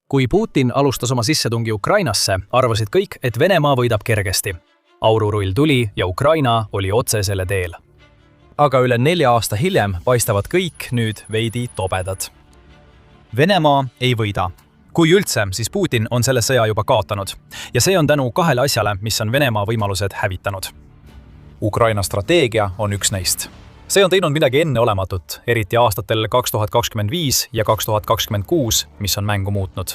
Kui Putin alustas oma sissetungi Ukrainasse, arvasid kõik, et Venemaa võidab kergesti. Aururull tuli ja Ukraina oli otse selle teel. Aga üle 4 aasta hiljem paistavad kõik nüüd veidi tobedad. Venemaa ei võida. Kui üldse, siis Putin on selle sõja juba kaotanud. Ja see on tänu 2 asjale, mis on Venemaa võimalused hävitanud. Ukraina strateegia on üks neist. See on teinud midagi enneolematut, eriti aastatel 2025 ja 2026, mis on mängu muutnud.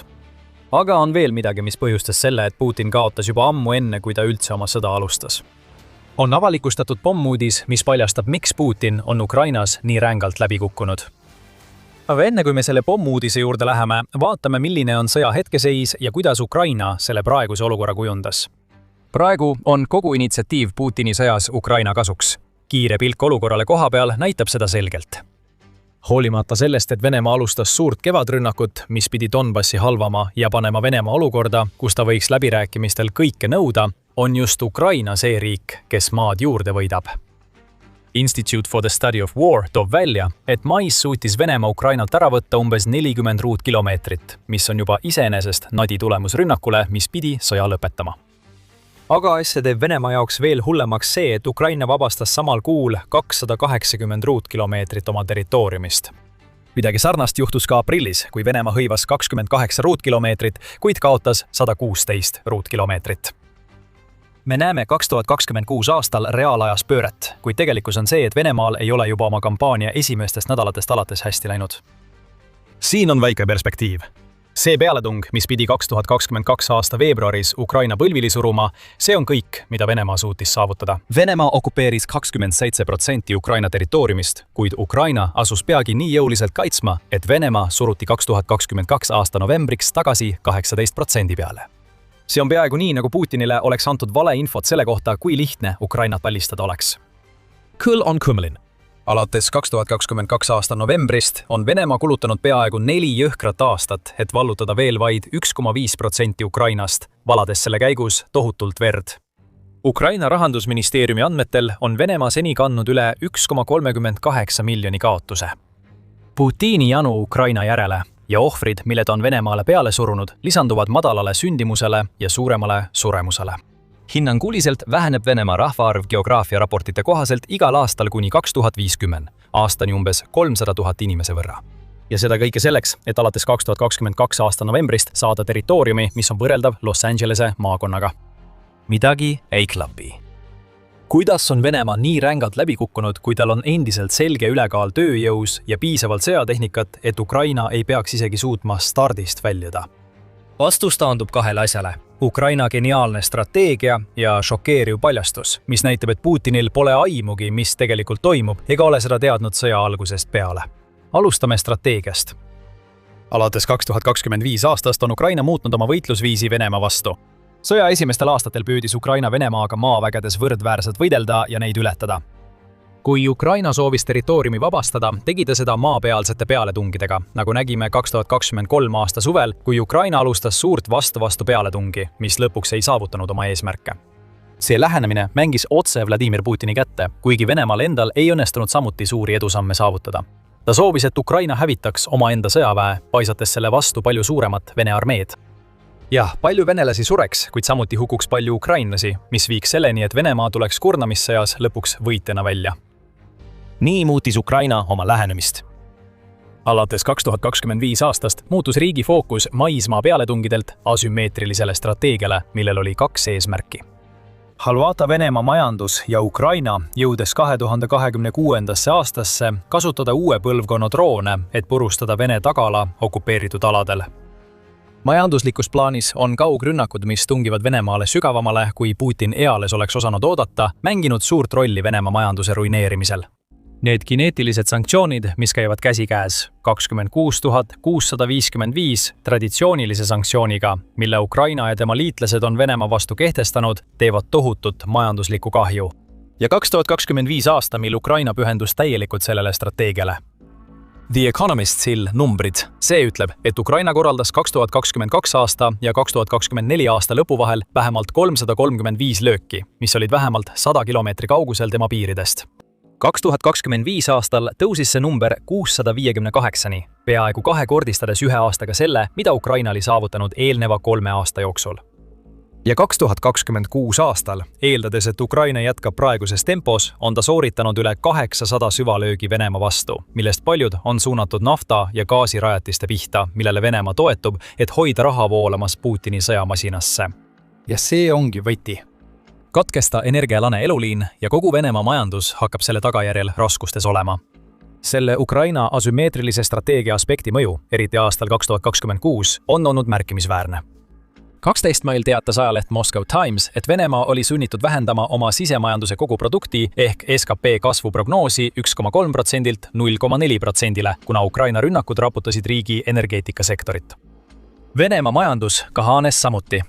Aga on veel midagi, mis põhjustas selle, et Putin kaotas juba ammu enne, kui ta üldse oma sõda alustas. On avalikustatud pommuudis, mis paljastab, miks Putin on Ukrainas nii rängalt läbi kukkunud. Aga enne kui me selle pommuudise juurde läheme, vaatame, milline on sõja hetkeseis ja kuidas Ukraina selle praeguse olukorra kujundas. Praegu on kogu initsiatiiv Putini sõjas Ukraina kasuks. Kiire pilk olukorrale koha peal näitab seda selgelt. Hoolimata sellest, et Venemaa alustas suurt kevadrünnakut, mis pidi Donbassi halvama ja panema Venemaa olukorda, kus ta võiks läbirääkimistel kõike nõuda, on just Ukraina see riik, kes maad juurde võidab. Institute for the Study of War toob välja, et mais suutis Venemaa Ukrainalt ära võtta umbes 40 ruutkilomeetrit, mis on juba iseenesest nadi tulemus rünnakule, mis pidi sõja lõpetama. Aga asja teeb Venemaa jaoks veel hullemaks see, et Ukraina vabastas samal kuul 280 ruutkilomeetrit oma territooriumist. Midagi sarnast juhtus ka aprillis, kui Venemaa hõivas 28 ruutkilomeetrit, kuid kaotas 116 ruutkilomeetrit. Me näeme 2026 aastal reaalajas pööret, kuid tegelikkus on see, et Venemaal ei ole juba oma kampaania esimestest nädalatest alates hästi läinud. Siin on väike perspektiiv. See pealetung, mis pidi 2022 aasta veebruaris Ukraina põlvili suruma, see on kõik, mida Venemaa suutis saavutada. Venemaa okupeeris 27% Ukraina territooriumist, kuid Ukraina asus peagi nii jõuliselt kaitsma, et Venemaa suruti 2022 aasta novembriks tagasi 18% peale. See on peaaegu nii, nagu Putinile oleks antud valeinfot selle kohta, kui lihtne Ukrainat alistada oleks. Küll on kummelin. Alates 2022 aasta novembrist on Venemaa kulutanud peaaegu 4 jõhkrat aastat, et vallutada veel vaid 1,5% Ukrainast, valades selle käigus tohutult verd. Ukraina rahandusministeeriumi andmetel on Venemaa seni kandnud üle 1,38 miljoni kaotuse. Putini janu Ukraina järele ja ohvrid, mille ta on Venemaale peale surunud, lisanduvad madalale sündimusele ja suuremale suremusele. Hinnanguliselt väheneb Venemaa rahvaarv geograafia raportite kohaselt igal aastal kuni 2050, aastani umbes 300 000 inimese võrra. Ja seda kõike selleks, et alates 2022 aasta novembrist saada territooriumi, mis on võrreldav Los Angelese maakonnaga. Midagi ei klapi. Kuidas on Venemaa nii rängalt läbi kukkunud, kui tal on endiselt selge ülekaal tööjõus ja piisavalt sõjatehnikat, et Ukraina ei peaks isegi suutma stardist väljuda? Vastus taandub 2 asjale. Ukraina geniaalne strateegia ja šokeeriv paljastus, mis näitab, et Putinil pole aimugi, mis tegelikult toimub, ega ole seda teadnud sõja algusest peale. Alustame strateegiast. Alates 2025 aastast on Ukraina muutnud oma võitlusviisi Venemaa vastu. Sõja esimestel aastatel püüdis Ukraina Venemaaga maavägedes võrdväärselt võidelda ja neid ületada. Kui Ukraina soovis territooriumi vabastada, tegi ta seda maapealsete pealetungidega, nagu nägime 2023 aasta suvel, kui Ukraina alustas suurt vastu pealetungi, mis lõpuks ei saavutanud oma eesmärke. See lähenemine mängis otse Vladimir Putini kätte, kuigi Venemaal endal ei õnnestunud samuti suuri edusamme saavutada. Ta soovis, et Ukraina hävitaks omaenda sõjaväe, paisates selle vastu palju suuremat Vene armeed. Jah, palju venelasi sureks, kuid samuti hukuks palju ukrainlasi, mis viiks selleni, et Venemaa tuleks kurnamissõjas lõpuks võitjana välja. Nii muutis Ukraina oma lähenemist. Alates 2025 aastast muutus riigi fookus maismaa pealetungidelt asümmeetrilisele strateegiale, millel oli 2 eesmärki. Halvata Venemaa majandus ja Ukraina jõudes 2026. aastasse kasutada uue põlvkonna droone, et purustada Vene tagala okupeeritud aladel. Majanduslikus plaanis on kaugrünnakud, mis tungivad Venemaale sügavamale, kui Putin eales oleks osanud oodata, mänginud suurt rolli Venemaa majanduse ruineerimisel. Need kineetilised sanktsioonid, mis käivad käsikäes 26 655 traditsioonilise sanktsiooniga, mille Ukraina ja tema liitlased on Venemaa vastu kehtestanud, teevad tohutut majanduslikku kahju. Ja 2025 aasta, mil Ukraina pühendus täielikult sellele strateegiale. The Economist Hill numbrid. See ütleb, et Ukraina korraldas 2022 aasta ja 2024 aasta lõpu vahel vähemalt 335 lööki, mis olid vähemalt 100 kilomeetri kaugusel tema piiridest. 2025 aastal tõusis see number 658-ni peaaegu kahekordistades 1 aastaga selle, mida Ukraina oli saavutanud eelneva 3 aasta jooksul. Ja 2026 aastal, eeldades, et Ukraina jätkab praeguses tempos, on ta sooritanud üle 800 süvalöögi Venemaa vastu, millest paljud on suunatud nafta- ja gaasirajatiste pihta, millele Venemaa toetub, et hoida raha voolamas Putini sõjamasinasse. Ja see ongi võti. Katkesta energialane eluliin ja kogu Venemaa majandus hakkab selle tagajärjel raskustes olema. Selle Ukraina asümmeetrilise strateegia aspekti mõju, eriti aastal 2026, on olnud märkimisväärne. 12 mail teatas ajaleht Moscow Times, et Venemaa oli sunnitud vähendama oma sisemajanduse koguprodukti ehk SKP kasvu prognoosi 1,3%-lt 0,4%-le, kuna Ukraina rünnakud raputasid riigi energeetikasektorit. Venemaa majandus kahanes samuti.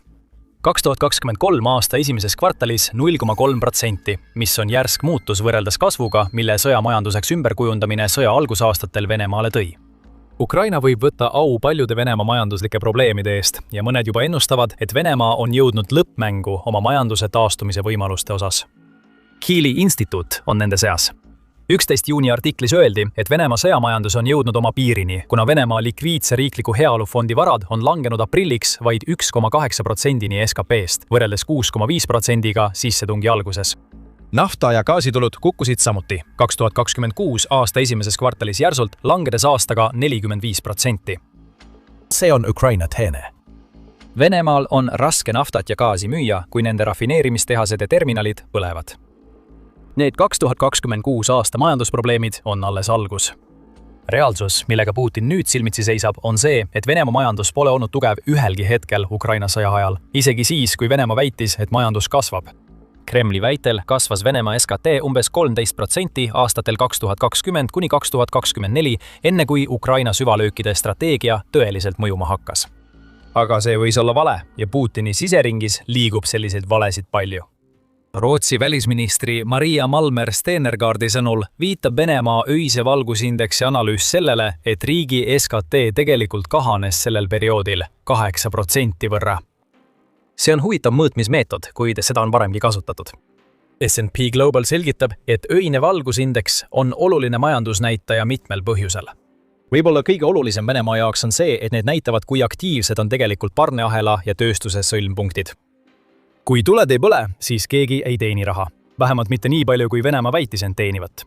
2023 aasta esimeses kvartalis 0,3%, mis on järsk muutus võrreldes kasvuga, mille sõjamajanduseks ümberkujundamine sõja algusaastatel Venemaale tõi. Ukraina võib võtta au paljude Venemaa majanduslike probleemide eest ja mõned juba ennustavad, et Venemaa on jõudnud lõppmängu oma majanduse taastumise võimaluste osas. Kieli instituut on nende seas. 11 juuni artiklis öeldi, et Venemaa sõjamajandus on jõudnud oma piirini, kuna Venemaa likviidse riikliku heaolufondi varad on langenud aprilliks vaid 1,8%-ni SKP-st, võrreldes 6,5%-ga sissetungi alguses. Nafta- ja gaasitulud kukkusid samuti 2026 aasta esimeses kvartalis järsult, langedes aastaga 45%. See on Ukraina teene. Venemaal on raske naftat ja gaasi müüa, kui nende rafineerimistehased ja terminalid põlevad. Need 2026 aasta majandusprobleemid on alles algus. Reaalsus, millega Putin nüüd silmitsi seisab, on see, et Venemaa majandus pole olnud tugev ühelgi hetkel Ukraina sõja ajal, isegi siis, kui Venemaa väitis, et majandus kasvab. Kremli väitel kasvas Venemaa SKT umbes 13% aastatel 2020 kuni 2024, enne kui Ukraina süvalöökide strateegia tõeliselt mõjuma hakkas. Aga see võis olla vale ja Putini siseringis liigub selliseid valesid palju. Rootsi välisministri Maria Malmer Stenergaardi sõnul viitab Venemaa öise valgusindeksi analüüs sellele, et riigi SKT tegelikult kahanes sellel perioodil 8% võrra. See on huvitav mõõtmismeetod, kuid seda on varemgi kasutatud. S&P Global selgitab, et öine valgusindeks on oluline majandusnäitaja mitmel põhjusel. Võib-olla kõige olulisem Venemaa jaoks on see, et need näitavad, kui aktiivsed on tegelikult parneahela ja tööstuse sõlmpunktid. Kui tuled ei põle, siis keegi ei teeni raha. Vähemalt mitte nii palju, kui Venemaa väitis end teenivat.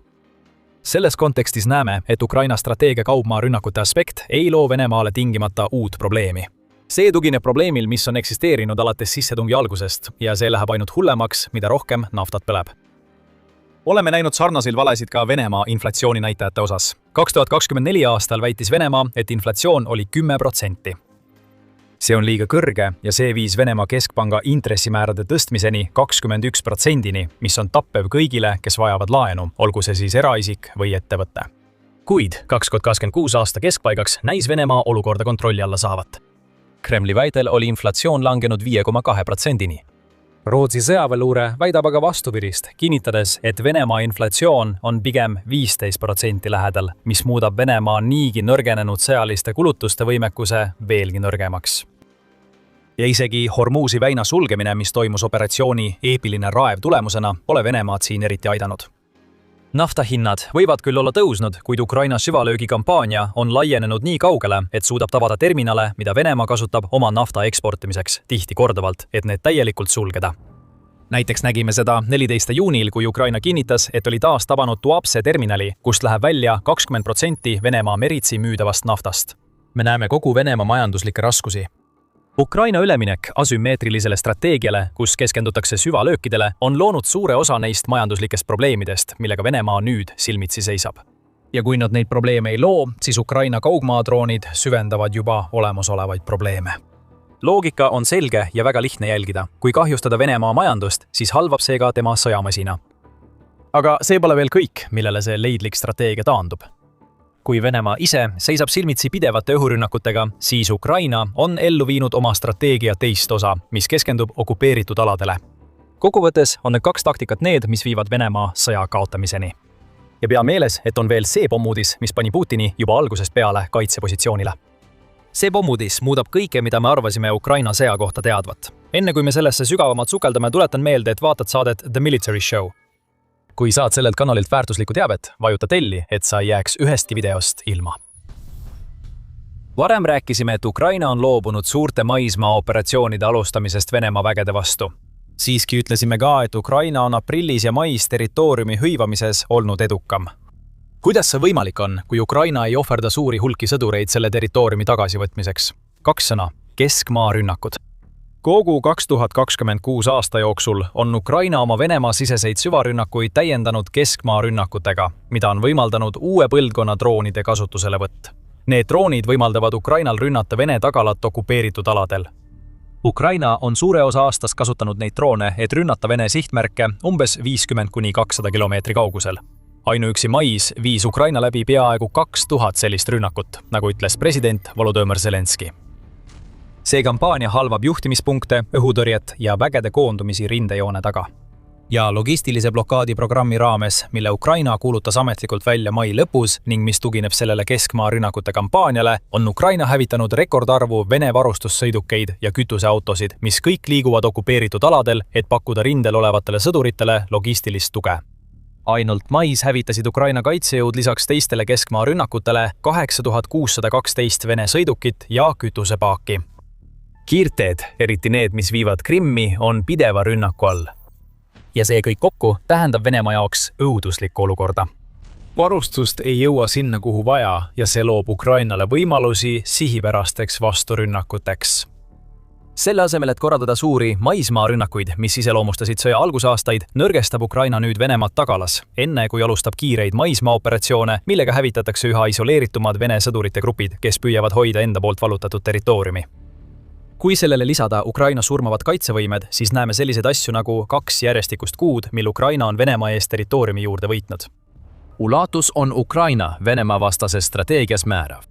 Selles kontekstis näeme, et Ukraina strateegia kaubmaa rünnakute aspekt ei loo Venemaale tingimata uut probleemi. See tugineb probleemil, mis on eksisteerinud alates sissetungi algusest ja see läheb ainult hullemaks, mida rohkem naftat põleb. Oleme näinud sarnaseid valesid ka Venemaa inflatsiooninäitajate osas. 2024 aastal väitis Venemaa, et inflatsioon oli 10%. See on liiga kõrge ja see viis Venemaa keskpanga intressimäärade tõstmiseni 21%-ni, mis on tappev kõigile, kes vajavad laenu, olgu see siis eraisik või ettevõte. Kuid 2026 aasta keskpaigaks näis Venemaa olukorda kontrolli alla saavat. Kremli väitel oli inflatsioon langenud 5,2%-ni. Rootsi sõjaväeluure väidab aga vastupidist, kinnitades, et Venemaa inflatsioon on pigem 15% lähedal, mis muudab Venemaa niigi nõrgenenud sõjaliste kulutuste võimekuse veelgi nõrgemaks. Ja isegi Hormuzi väina sulgemine, mis toimus operatsiooni eepiline raev tulemusena, pole Venemaad siin eriti aidanud. Naftahinnad võivad küll olla tõusnud, kuid Ukraina süvalöögikampaania on laienenud nii kaugele, et suudab tabada terminale, mida Venemaa kasutab oma nafta eksportimiseks, tihti korduvalt, et need täielikult sulgeda. Näiteks nägime seda 14. juunil, kui Ukraina kinnitas, et oli taas tabanud Tuapse terminali, kust läheb välja 20% Venemaa meritsi müüdavast naftast. Me näeme kogu Venemaa majanduslikke raskusi. Ukraina üleminek asümmeetrilisele strateegiale, kus keskendutakse süvalöökidele, on loonud suure osa neist majanduslikest probleemidest, millega Venemaa nüüd silmitsi seisab. Ja kui nad neid probleeme ei loo, siis Ukraina kaugmaadroonid süvendavad juba olemasolevaid probleeme. Loogika on selge ja väga lihtne jälgida. Kui kahjustada Venemaa majandust, siis halvab see ka tema sõjamasina. Aga see pole veel kõik, millele see leidlik strateegia taandub. Kui Venemaa ise seisab silmitsi pidevate õhurünnakutega, siis Ukraina on ellu viinud oma strateegia teist osa, mis keskendub okupeeritud aladele. Kokkuvõttes on need 2 taktikat need, mis viivad Venemaa sõja kaotamiseni. Ja pea meeles, et on veel see pommuudis, mis pani Putini juba algusest peale kaitsepositsioonile. See pommuudis muudab kõike, mida me arvasime Ukraina sõja kohta teadvat. Enne kui me sellesse sügavamalt sukeldame, tuletan meelde, et vaatad saadet The Military Show. Kui saad sellelt kanalilt väärtuslikku teavet, vajuta telli, et sa ei jääks ühestki videost ilma. Varem rääkisime, et Ukraina on loobunud suurte maismaa-operatsioonide alustamisest Venemaa vägede vastu. Siiski ütlesime ka, et Ukraina on aprillis ja mais territooriumi hõivamises olnud edukam. Kuidas see võimalik on, kui Ukraina ei ohverda suuri hulki sõdureid selle territooriumi tagasivõtmiseks? 2 sõna: keskmaa rünnakud. Kogu 2026 aasta jooksul on Ukraina oma Venemaa siseseid süvarünnakuid täiendanud keskmaa rünnakutega, mida on võimaldanud uue põlvkonna droonide kasutuselevõtt. Need droonid võimaldavad Ukrainal rünnata Vene tagalat okupeeritud aladel. Ukraina on suure osa aastast kasutanud neid droone, et rünnata Vene sihtmärke umbes 50–200 kilomeetri kaugusel. Ainuüksi mais viis Ukraina läbi peaaegu 2000 sellist rünnakut, nagu ütles president Volodõmõr Zelenski. See kampaania halvab juhtimispunkte, õhutõrjet ja vägede koondumisi rindejoone taga. Ja logistilise blokaadi programmi raames, mille Ukraina kuulutas ametlikult välja mai lõpus ning mis tugineb sellele keskmaa rünnakute kampaaniale, on Ukraina hävitanud rekordarvu Vene varustussõidukeid ja kütuseautosid, mis kõik liiguvad okupeeritud aladel, et pakkuda rindel olevatele sõduritele logistilist tuge. Ainult mais hävitasid Ukraina kaitsejõud lisaks teistele keskmaa rünnakutele 8612 Vene sõidukit ja kütusepaaki. Kiirteed, eriti need, mis viivad Krimmi, on pideva rünnaku all. Ja see kõik kokku tähendab Venemaa jaoks õuduslikku olukorda. Varustust ei jõua sinna, kuhu vaja, ja see loob Ukrainale võimalusi sihipärasteks vasturünnakuteks. Selle asemel, et korraldada suuri maismaarünnakuid, mis iseloomustasid sõja algusaastaid, nõrgestab Ukraina nüüd Venemaad tagalas, enne kui alustab kiireid maismaaoperatsioone, millega hävitatakse üha isoleeritumad Vene sõdurite grupid, kes püüavad hoida enda poolt vallutatud territooriumi. Kui sellele lisada Ukraina surmavad kaitsevõimed, siis näeme selliseid asju nagu 2 järjestikust kuud, mil Ukraina on Venemaa eest territooriumi juurde võitnud. Ulatus on Ukraina Venemaa vastases strateegias määrav.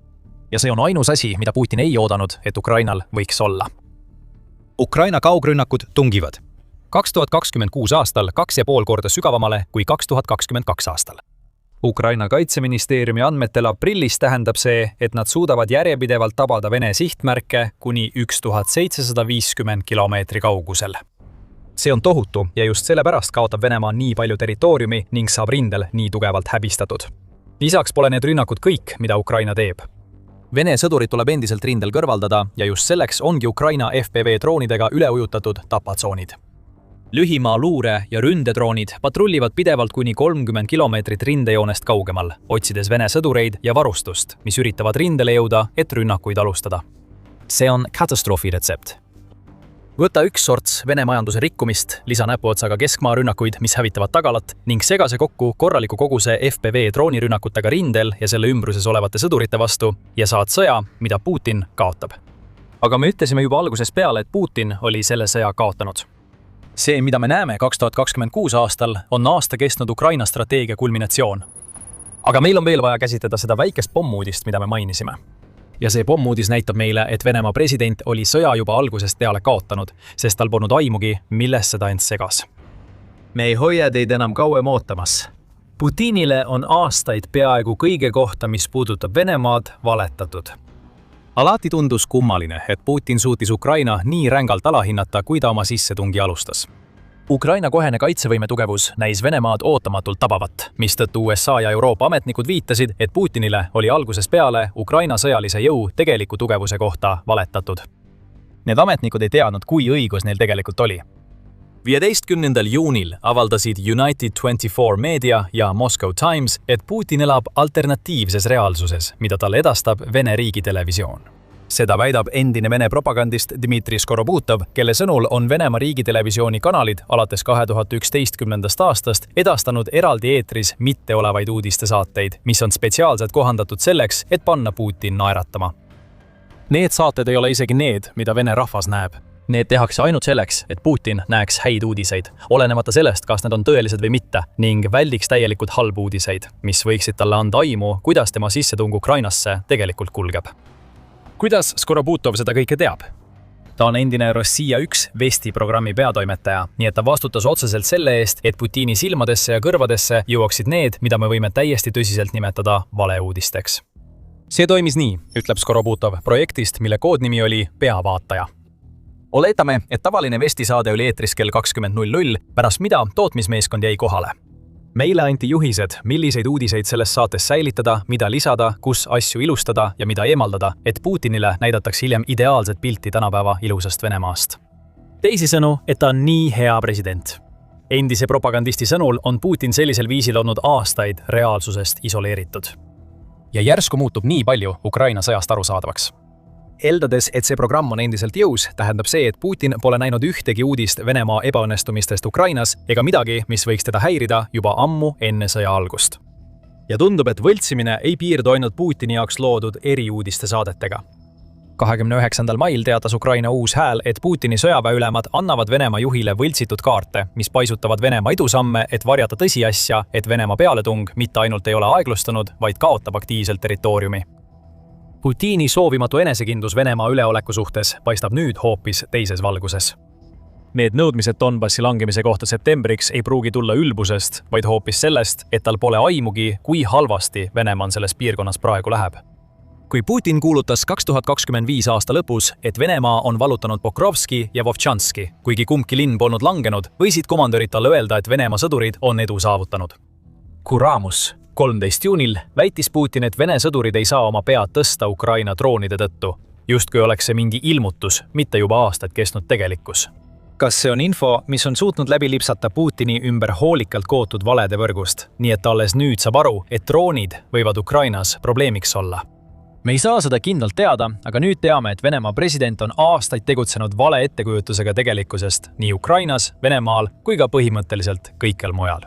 Ja see on ainus asi, mida Putin ei oodanud, et Ukrainal võiks olla. Ukraina kaugrünnakud tungivad. 2026 aastal 2,5 korda sügavamale kui 2022 aastal. Ukraina kaitseministeeriumi andmetel aprillis tähendab see, et nad suudavad järjepidevalt tabada Vene sihtmärke kuni 1750 kilomeetri kaugusel. See on tohutu ja just sellepärast kaotab Venemaa nii palju territooriumi ning saab rindel nii tugevalt häbistatud. Lisaks pole need rünnakud kõik, mida Ukraina teeb. Vene sõdurid tuleb endiselt rindel kõrvaldada ja just selleks ongi Ukraina FPV droonidega üle ujutatud tapatsoonid. Lühimaa luure- ja ründedroonid patrullivad pidevalt kuni 30 kilomeetrit rindejoonest kaugemal, otsides Vene sõdureid ja varustust, mis üritavad rindele jõuda, et rünnakuid alustada. See on katastroofiretsept. Võta üks sorts Vene majanduse rikkumist, lisa näpuotsaga keskmaa rünnakuid, mis hävitavad tagalat, ning segase kokku korraliku koguse FPV droonirünnakutega rindel ja selle ümbruses olevate sõdurite vastu ja saad sõja, mida Putin kaotab. Aga me ütlesime juba algusest peale, et Putin oli selle sõja kaotanud. See, mida me näeme 2026 aastal, on aasta kestnud Ukraina strateegia kulminatsioon. Aga meil on veel vaja käsitleda seda väikest pommuudist, mida me mainisime. Ja see pommuudis näitab meile, et Venemaa president oli sõja juba algusest peale kaotanud, sest tal polnud aimugi, milles seda end segas. Me ei hoia teid enam kauem ootamas. Putinile on aastaid peaaegu kõige kohta, mis puudutab Venemaad, valetatud. Alati tundus kummaline, et Putin suutis Ukraina nii rängalt alahinnata, kui ta oma sissetungi alustas. Ukraina kohene kaitsevõime tugevus näis Venemaad ootamatult tabavat, mistõttu USA ja Euroopa ametnikud viitasid, et Putinile oli algusest peale Ukraina sõjalise jõu tegeliku tugevuse kohta valetatud. Need ametnikud ei teadnud, kui õigus neil tegelikult oli. 15. juunil avaldasid United 24 Media ja Moscow Times, et Putin elab alternatiivses reaalsuses, mida talle edastab Vene riigitelevisioon. Seda väidab endine Vene propagandist Dmitri Skorobutov, kelle sõnul on Venemaa riigitelevisiooni kanalid alates 2011. aastast edastanud eraldi eetris mitteolevaid uudistesaateid, mis on spetsiaalselt kohandatud selleks, et panna Putin naeratama. Need saated ei ole isegi need, mida Vene rahvas näeb. Need tehakse ainult selleks, et Putin näeks häid uudiseid, olenemata sellest, kas need on tõelised või mitte, ning väldiks täielikult halbu uudiseid, mis võiksid talle anda aimu, kuidas tema sissetung Ukrainasse tegelikult kulgeb. Kuidas Skorobutov seda kõike teab? Ta on endine Rossija 1 Vesti programmi peatoimetaja, nii et ta vastutas otseselt selle eest, et Putini silmadesse ja kõrvadesse jõuaksid need, mida me võime täiesti tõsiselt nimetada valeuudisteks. See toimis nii, ütleb Skorobutov projektist, mille koodnimi oli Peavaataja. Oletame, et tavaline Vesti saade oli eetris kell 20.00, pärast mida tootmismeeskond jäi kohale. Meile anti juhised, milliseid uudiseid selles saates säilitada, mida lisada, kus asju ilustada ja mida eemaldada, et Putinile näidatakse hiljem ideaalset pilti tänapäeva ilusast Venemaast. Teisisõnu, et ta on nii hea president. Endise propagandisti sõnul on Putin sellisel viisil olnud aastaid reaalsusest isoleeritud. Ja järsku muutub nii palju Ukraina sõjast arusaadavaks. Eeldades, et see programm on endiselt jõus, tähendab see, et Putin pole näinud ühtegi uudist Venemaa ebaõnnestumistest Ukrainas ega midagi, mis võiks teda häirida juba ammu enne sõja algust. Ja tundub, et võltsimine ei piirdu ainult Putini jaoks loodud eriuudiste saadetega. 29. mail teatas Ukraina uus hääl, et Putini sõjaväeülemad annavad Venemaa juhile võltsitud kaarte, mis paisutavad Venemaa edusamme, et varjata tõsiasja, et Venemaa pealetung mitte ainult ei ole aeglustunud, vaid kaotab aktiivselt territooriumi. Putini soovimatu enesekindlus Venemaa üleoleku suhtes paistab nüüd hoopis teises valguses. Need nõudmised Donbassi langemise kohta septembriks ei pruugi tulla ülbusest, vaid hoopis sellest, et tal pole aimugi, kui halvasti Venemaa selles piirkonnas praegu läheb. Kui Putin kuulutas 2025 aasta lõpus, et Venemaa on vallutanud Pokrovski ja Vovtšanski, kuigi kumbki linn polnud langenud, võisid komandörid talle öelda, et Venemaa sõdurid on edu saavutanud. Kuramus 13. juunil väitis Putin, et Vene sõdurid ei saa oma pead tõsta Ukraina droonide tõttu. Justkui oleks see mingi ilmutus, mitte juba aastaid kestnud tegelikkus. Kas see on info, mis on suutnud läbi lipsata Putini ümber hoolikalt kootud valede võrgust, nii et alles nüüd saab aru, et droonid võivad Ukrainas probleemiks olla? Me ei saa seda kindlalt teada, aga nüüd teame, et Venemaa president on aastaid tegutsenud vale ettekujutusega tegelikkusest nii Ukrainas, Venemaal kui ka põhimõtteliselt kõikjal mujal.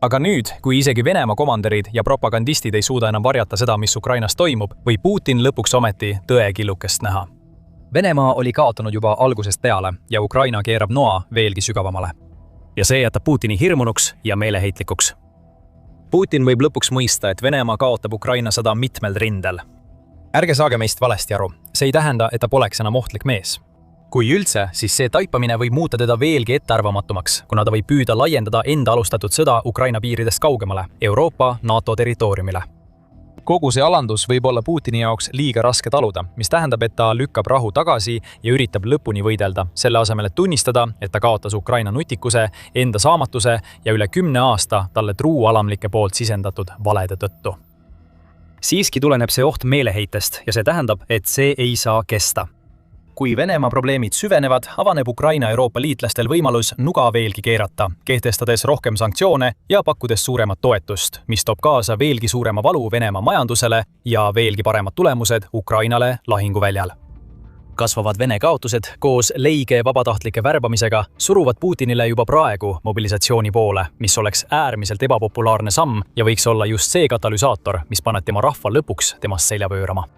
Aga nüüd, kui isegi Venemaa komandörid ja propagandistid ei suuda enam varjata seda, mis Ukrainas toimub, või Putin lõpuks ometi tõekillukest näha. Venemaa oli kaotanud juba algusest peale ja Ukraina keerab noa veelgi sügavamale. Ja see jätab Putini hirmunuks ja meeleheitlikuks. Putin võib lõpuks mõista, et Venemaa kaotab Ukraina sõda mitmel rindel. Ärge saage meist valesti aru, see ei tähenda, et ta poleks enam ohtlik mees. Kui üldse, siis see taipamine võib muuta teda veelgi ettearvamatumaks, kuna ta võib püüda laiendada enda alustatud sõda Ukraina piiridest kaugemale, Euroopa, NATO territooriumile. Kogu see alandus võib olla Putini jaoks liiga raske taluda, mis tähendab, et ta lükkab rahu tagasi ja üritab lõpuni võidelda, selle asemel, et tunnistada, et ta kaotas Ukraina nutikuse, enda saamatuse ja üle 10 aasta talle truualamlike poolt sisendatud valede tõttu. Siiski tuleneb see oht meeleheitest ja see tähendab, et see ei saa kesta. Kui Venemaa probleemid süvenevad, avaneb Ukraina Euroopa liitlastel võimalus nuga veelgi keerata, kehtestades rohkem sanktsioone ja pakkudes suuremat toetust, mis toob kaasa veelgi suurema valu Venemaa majandusele ja veelgi paremad tulemused Ukrainale lahinguväljal. Kasvavad Vene kaotused koos leige vabatahtlike värbamisega suruvad Putinile juba praegu mobilisatsiooni poole, mis oleks äärmiselt ebapopulaarne samm ja võiks olla just see katalüsaator, mis paneb tema rahva lõpuks temast selja pöörama.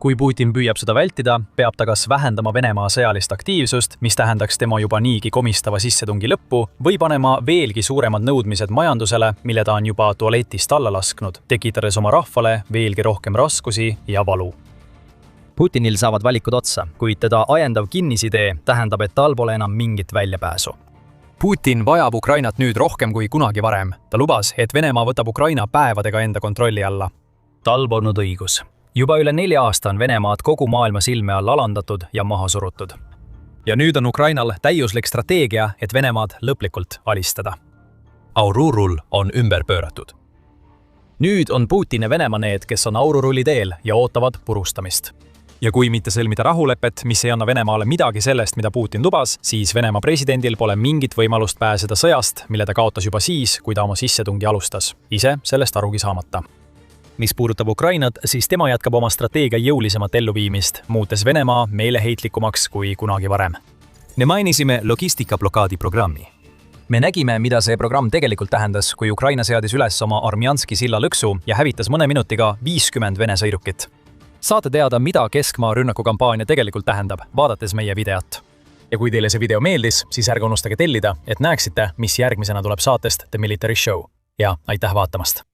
Kui Putin püüab seda vältida, peab ta kas vähendama Venemaa sõjalist aktiivsust, mis tähendaks tema juba niigi komistava sissetungi lõppu, või panema veelgi suuremad nõudmised majandusele, mille ta on juba tualetist alla lasknud, tekitades oma rahvale veelgi rohkem raskusi ja valu. Putinil saavad valikud otsa, kuid teda ajendav kinnisidee tähendab, et tal pole enam mingit väljapääsu. Putin vajab Ukrainat nüüd rohkem kui kunagi varem. Ta lubas, et Venemaa võtab Ukraina päevadega enda kontrolli alla. Tal polnud õigus. Juba üle 4 aasta on Venemaad kogu maailma silme all alandatud ja maha surutud. Ja nüüd on Ukrainal täiuslik strateegia, et Venemaad lõplikult alistada. Aururul on ümber pööratud. Nüüd on Putin ja Venemaa need, kes on Aururulli teel ja ootavad purustamist. Ja kui mitte sõlmida rahulepet, mis ei anna Venemaale midagi sellest, mida Putin lubas, siis Venemaa presidendil pole mingit võimalust pääseda sõjast, mille ta kaotas juba siis, kui ta oma sissetungi alustas, ise sellest arugi saamata. Mis puudutab Ukrainat, siis tema jätkab oma strateegia jõulisemat elluviimist, muutes Venemaa meeleheitlikumaks kui kunagi varem. Me mainisime logistikablokaadi programmi. Me nägime, mida see programm tegelikult tähendas, kui Ukraina seadis üles oma Armjanski silla lõksu ja hävitas mõne minutiga 50 Vene sõidukit. Saate teada, mida keskmaa rünnakukampaania tegelikult tähendab, vaadates meie videot. Ja kui teile see video meeldis, siis ärge unustage tellida, et näeksite, mis järgmisena tuleb saatest The Military Show. Ja aitäh vaatamast!